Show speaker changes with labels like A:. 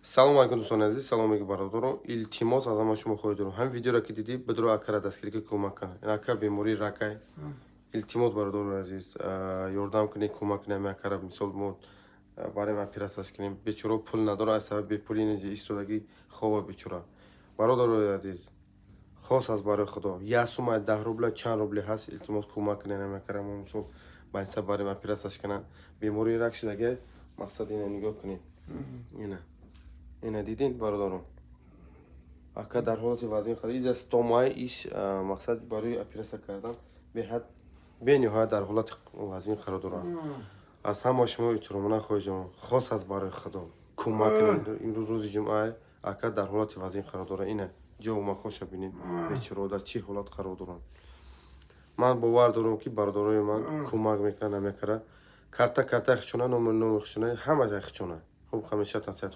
A: салом алейкум дӯстони азиз, салом меги бародаро. Илтимос аз ҳама шумо хоҳед дорам. Ҳамин видеоро ки дидӣ, бидро акара дастгирӣ кӯмак кан. Ин ака бемории ракай. Илтимос бародаро азиз, ёрдам кунед, кӯмак кунед ҳамин акара. Мисол мо барем операсияш кунем. Бечора пул надора, аз сабаби бепулӣ истодагӣ хоба бечора. Бародарои азиз, хос аз барои Худо. Як сума 10 рубля, чанд рубли ҳаст, илтимос кӯмак кунед ҳамин акара. Мо мисол ба инса барем операсияш кунам. Бемории рак шудага, мақсад ина нигоҳ кунед. Ина дидин бародарон. Ака дар ҳолати вазъи хатар. Иза 100 май иш мақсад барои операсия кардан бениҳоят дар ҳолати вазъи қарор дорад. Аз ҳама шумо эҳтиромона хоҳиҷон, хос аз барои Худо кӯмак кунед. Имрӯз рӯзи ҷумъа, ака дар ҳолати вазъи қарор дорад. Ина ҷову маконша бинед, бечора дар чӣ ҳолат қарор доранд. Ман бовар дорам ки бародарои ман кӯмак мекунанд ҳамин акара. Карта хичона, номери хичона, ҳама ҷай хичона. Хуб, ҳамеша тансият